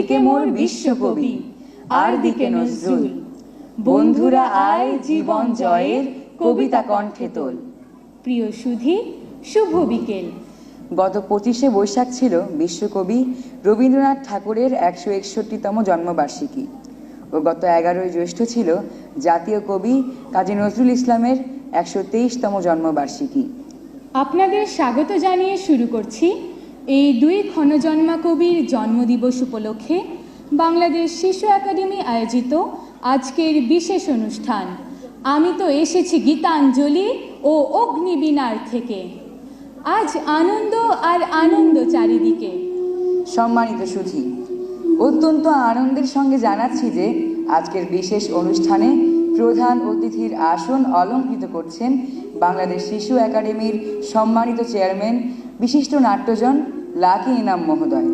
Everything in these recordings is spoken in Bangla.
একদিকে মোর বিশ্বকবি, আর দিকে নজরুল। বন্ধুরা আয় জীবন জয়ের কবিতা কণ্ঠে তোল। প্রিয় সুধী, শুভ বিকেল। গত 25শে বৈশাখ ছিল বিশ্বকবি রবীন্দ্রনাথ ঠাকুরের 161তম জন্মবার্ষিকী ও গত 11ই জ্যৈষ্ঠ ছিল জাতীয় কবি কাজী নজরুল ইসলামের 123তম জন্মবার্ষিকী। আপনাদের স্বাগত জানিয়ে শুরু করছি এই দুই ক্ষণজন্মা কবির জন্মদিবস উপলক্ষে বাংলাদেশ শিশু একাডেমি আয়োজিত আজকের বিশেষ অনুষ্ঠান আমি তো এসেছি গীতাঞ্জলি ও অগ্নিবীণার থেকে। আজ আনন্দ আর আনন্দ চারিদিকে। সম্মানিত সুধী, অত্যন্ত আনন্দের সঙ্গে জানাচ্ছি যে আজকের বিশেষ অনুষ্ঠানে প্রধান অতিথির আসন অলঙ্কৃত করছেন বাংলাদেশ শিশু একাডেমির সম্মানিত চেয়ারম্যান বিশিষ্ট নাট্যজন লাকি ইনাম মহোদয়।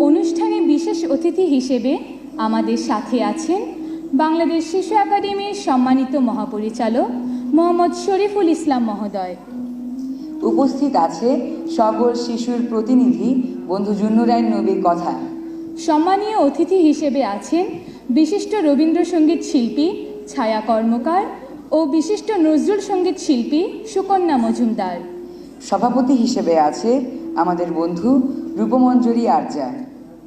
অনুষ্ঠানে বিশেষ অতিথি হিসেবে আমাদের সাথে আছেন বাংলাদেশ শিশু একাডেমির সম্মানিত মহাপরিচালক মোহাম্মদ শরীফুল ইসলাম মহোদয়। উপস্থিত আছে সকল শিশুর প্রতিনিধি বন্ধু জুন্নুরাইন নবীর কথা। সম্মানীয় অতিথি হিসেবে আছেন বিশিষ্ট রবীন্দ্রসঙ্গীত শিল্পী ছায়া কর্মকার ও বিশিষ্ট নজরুল সঙ্গীত শিল্পী সুকন্যা মজুমদার। সভাপতি হিসেবে আছে আমাদের বন্ধু রূপমঞ্জরি আরজা।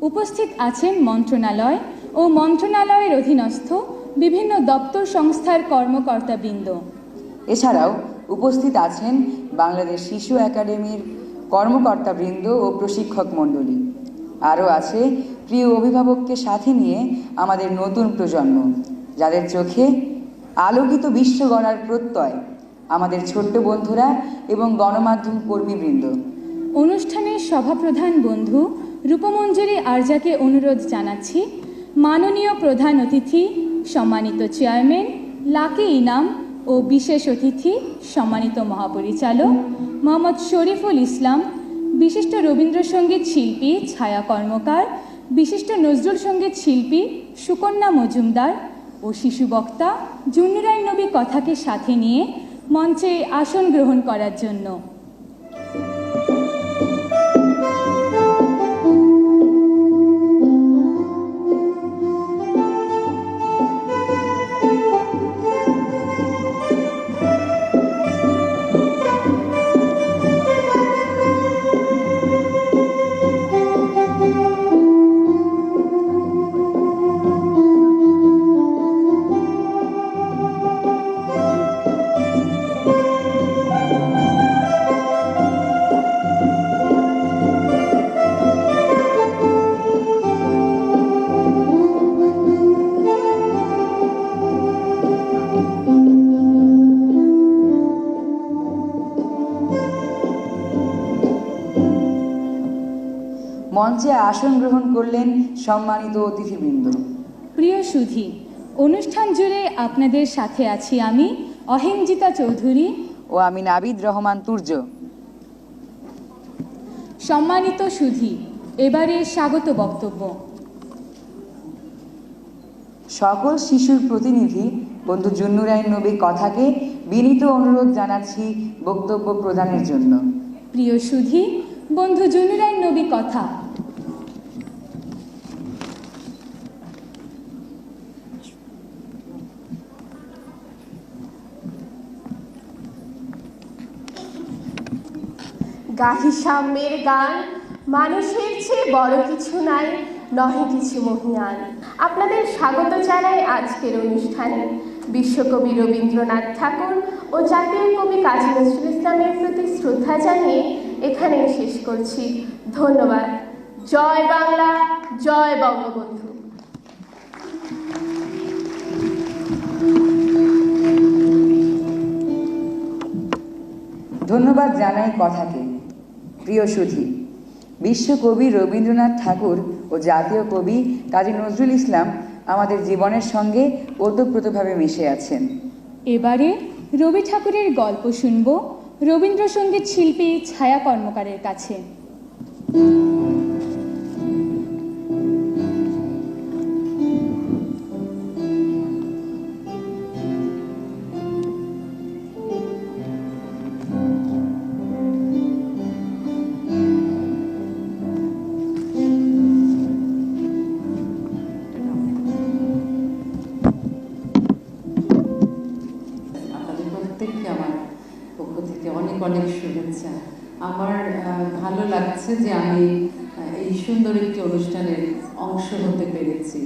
উপস্থিত আছেন মন্ত্রণালয় ও মন্ত্রণালয়ের অধীনস্থ বিভিন্ন দপ্তর সংস্থার কর্মকর্তাবৃন্দ। এছাড়াও উপস্থিত আছেন বাংলাদেশ শিশু একাডেমির কর্মকর্তাবৃন্দ ও প্রশিক্ষক মণ্ডলী। আরও আছে প্রিয় অভিভাবককে সাথে নিয়ে আমাদের নতুন প্রজন্ম, যাদের চোখে আলোকিত বিশ্ব গড়ার প্রত্যয়, আমাদের ছোট্ট বন্ধুরা এবং গণমাধ্যম কর্মীবৃন্দ। অনুষ্ঠানের সভাপ্রধান বন্ধু রূপমঞ্জরি আরজাকে অনুরোধ জানাচ্ছি মাননীয় প্রধান অতিথি সম্মানিত চেয়ারম্যান লাকি ইনাম ও বিশেষ অতিথি সম্মানিত মহাপরিচালক মোহাম্মদ শরীফুল ইসলাম, বিশিষ্ট রবীন্দ্রসঙ্গীত শিল্পী ছায়া কর্মকার, বিশিষ্ট নজরুল সঙ্গীত শিল্পী সুকন্যা মজুমদার ও শিশু বক্তা জুন্নুরাইন নবী কথাকে সাথে নিয়ে মঞ্চে আসন গ্রহণ করার জন্য। মঞ্চে আসন গ্রহণ করলেন সম্মানিত অতিথিবৃন্দ। প্রিয় সুধী, অনুষ্ঠান জুড়ে আপনাদের সাথে আছি আমি অহিমজিতা চৌধুরী ও আমি নাবিদ রহমান তুর্য। সম্মানিত সুধী, এবারে স্বাগত বক্তব্য। সকল শিশুর প্রতিনিধি বন্ধু জুন্নুরাইন নবীর কথাকে বিনীত অনুরোধ জানাচ্ছি বক্তব্য প্রদানের জন্য। প্রিয় সুধী, বন্ধু জুন্নুরাইন নবী কথা। গাহি সাম্যের গান, মানুষের চেয়ে বড় কিছু নাই, নহে কিছু মহিয়ান। আপনাদের স্বাগত জানাই আজকের অনুষ্ঠানে। বিশ্বকবি রবীন্দ্রনাথ ঠাকুর ও জাতীয় কবি কাজী নজরুল ইসলামের প্রতি শ্রদ্ধা জানিয়ে এখানেই শেষ করছি। ধন্যবাদ। জয় বাংলা, জয় বঙ্গবন্ধু। ধন্যবাদ জানাই কথাকে। প্রিয় সুধী, বিশ্বকবি রবীন্দ্রনাথ ঠাকুর ও জাতীয় কবি কাজী নজরুল ইসলাম আমাদের জীবনের সঙ্গে ওতপ্রোতভাবে মিশে আছেন। এবারে রবি ঠাকুরের গল্প শুনব রবীন্দ্রসঙ্গীত শিল্পী ছায়া কর্মকারের কাছে। আপনাদেরকে অনেক অনেক শুভেচ্ছা। আমার ভালো লাগছে যে আমি এই সুন্দর একটি অনুষ্ঠানের অংশ হতে পেরেছি।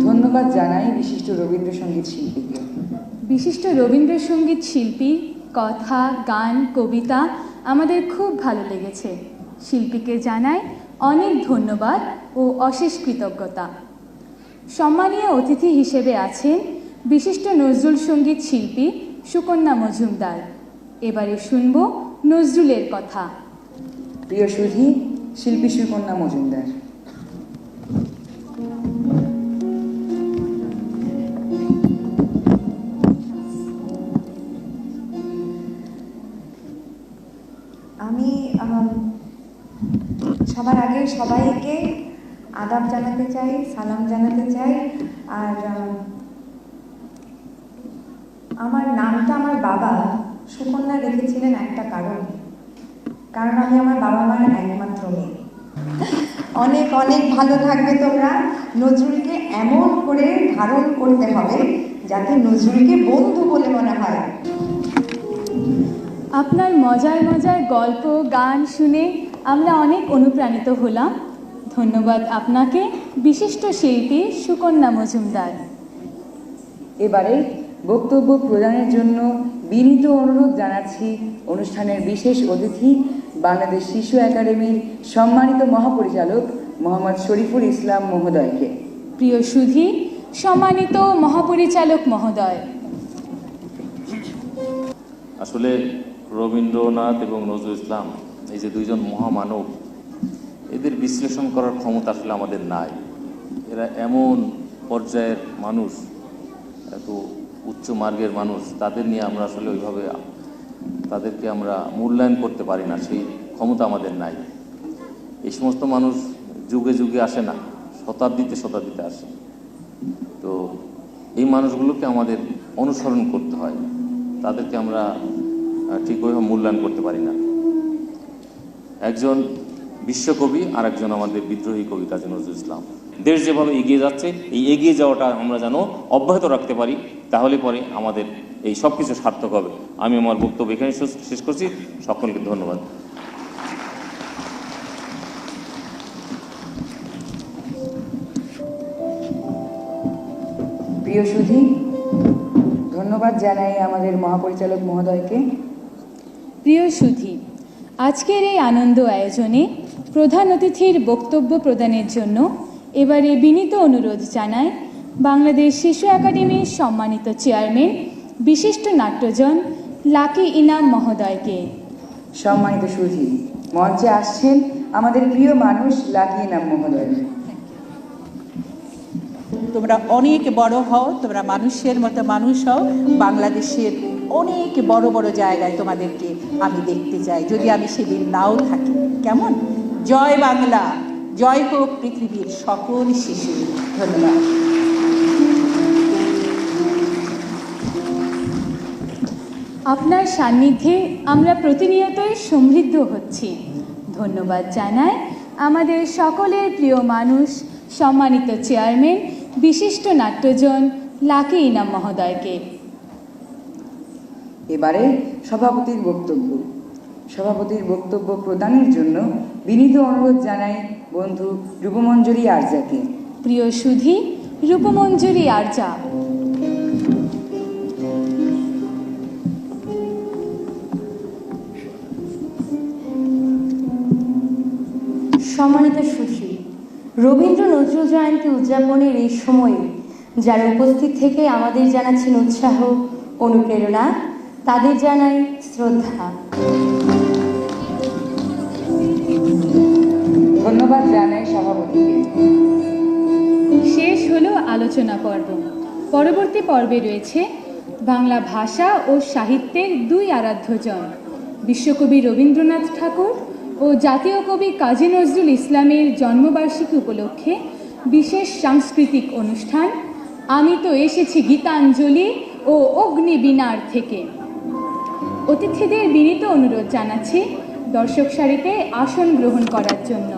ধন্যবাদ জানাই বিশিষ্ট রবীন্দ্রসঙ্গীত শিল্পীকে। বিশিষ্ট রবীন্দ্রসঙ্গীত শিল্পী, কথা, গান, কবিতা আমাদের খুব ভালো লেগেছে। শিল্পীকে জানাই অনেক ধন্যবাদ ও অশেষ কৃতজ্ঞতা। সম্মানীয় অতিথি হিসেবে আছেন বিশিষ্ট নজরুল সঙ্গীত শিল্পী সুকন্যা মজুমদার। এবারে শুনব নজরুলের কথা। প্রিয় সুধী, শিল্পী সুকন্যা মজুমদার। আমি সবার আগে সবাইকে আদাব জানাতে চাই, সালাম জানাতে চাই। আর আমার নামটা আমার বাবা সুকন্যা রেখেছিলেন একটা কারণ আমি আমার বাবা মায়ের একমাত্র মেয়ে। অনেক অনেক ভালো থাকবে তোমরা। নজরুলকে এমন করে ধারণ করতে হবে যাতে নজরুলকে বন্ধু বলে মনে হয়। আপনার মজার মজার গল্প, গান শুনে আমরা অনেক অনুপ্রাণিত হলাম। ধন্যবাদ আপনাকে, বিশিষ্ট শিল্পী সুকন্যা মজুমদার। এবারে বক্তব্য প্রদানের জন্য বিনীত অনুরোধ জানাচ্ছি অনুষ্ঠানের বিশেষ অতিথি, বাংলাদেশ শিশু একাডেমির সম্মানিত মহাপরিচালক মোহাম্মদ শরীফুল ইসলাম মহোদয়কে। প্রিয় সুধী, সম্মানিত মহাপরিচালক মহোদয়। আসলে রবীন্দ্রনাথ এবং নজরুল ইসলাম এই যে দুইজন মহামানব, এদের বিশ্লেষণ করার ক্ষমতা আসলে আমাদের নাই। এরা এমন পর্যায়ের মানুষ, এত উচ্চ মার্গের মানুষ, তাদের নিয়ে আমরা আসলে ওইভাবে তাদেরকে আমরা মূল্যায়ন করতে পারি না, সেই ক্ষমতা আমাদের নাই। এই সমস্ত মানুষ যুগে যুগে আসে না, শতাব্দীতে শতাব্দীতে আসে। তো এই মানুষগুলোকে আমাদের অনুসরণ করতে হয়, তাদেরকে আমরা ঠিক ওইভাবে মূল্যায়ন করতে পারি না। একজন বিশ্বকবি আর একজন আমাদের বিদ্রোহী কবি কাজী নজরুল ইসলাম। দেশ যেভাবে এগিয়ে যাচ্ছে, এই এগিয়ে যাওয়াটা আমরা যেন অব্যাহত রাখতে পারি, তাহলে পরে আমাদের এই সব কিছু সার্থক হবে। আমি আমার বক্তব্য এখানে শেষ করছি। সকলকে ধন্যবাদ। প্রিয় সুধী, ধন্যবাদ জানাই আমাদের মহাপরিচালক মহোদয়কে। প্রিয় সুধী, আজকের এই আনন্দ আয়োজনে প্রধান অতিথির বক্তব্য প্রদানের জন্য এবারে বিনীত অনুরোধ জানাই বাংলাদেশ শিশু একাডেমির সম্মানিত চেয়ারম্যান, বিশিষ্ট নাট্যজন লাকি ইনাম মহোদয়কে। সম্মানিত সুধী, মঞ্চে আসছেন আমাদের প্রিয় মানুষ লাকি ইনাম মহোদয়। তোমরা অনেক বড় হও, তোমরা মানুষের মতো মানুষ হও। বাংলাদেশের অনেক বড় বড় জায়গায় তোমাদেরকে আমি দেখতে চাই, যদি আমি সেদিন নাও থাকি। কেমন? জয় বাংলা, জয় হোক পৃথিবীর সকল শিশু। ধন্যবাদ। আপনার সান্নিধ্যে আমরা প্রতিনিয়তই সমৃদ্ধ হচ্ছি। ধন্যবাদ জানাই আমাদের সকলের প্রিয় মানুষ, সম্মানিত চেয়ারম্যান, বিশিষ্ট নাট্যজন লাকি ইনাম মহোদয়কে। এবারে সভাপতির বক্তব্য প্রদানের জন্য বিনীত অনুরোধ জানাই বন্ধু রূপমঞ্জরি আরজাকে। প্রিয় সুধী, রূপমঞ্জরি আরজা। সম্মানিত সুধী, রবীন্দ্র নজরুল জয়ন্তী উদযাপনের এই সময়ে যারা উপস্থিত থেকে আমাদের জানাচ্ছেন উৎসাহ, অনুপ্রেরণা, তাদের জানাই শ্রদ্ধা। ধন্যবাদ জানাই সভাপতিকে। শেষ হলো আলোচনা পর্ব। পরবর্তী পর্বে রয়েছে বাংলা ভাষা ও সাহিত্যের দুই আরাধ্যজন, বিশ্বকবি রবীন্দ্রনাথ ঠাকুর ও জাতীয় কবি কাজী নজরুল ইসলামের জন্মবার্ষিকী উপলক্ষে বিশেষ সাংস্কৃতিক অনুষ্ঠান আমি তো এসেছি গীতাঞ্জলি ও অগ্নিবীণার থেকে। অতিথিদের বিনীত অনুরোধ জানাচ্ছি দর্শক সারিতে আসন গ্রহণ করার জন্য।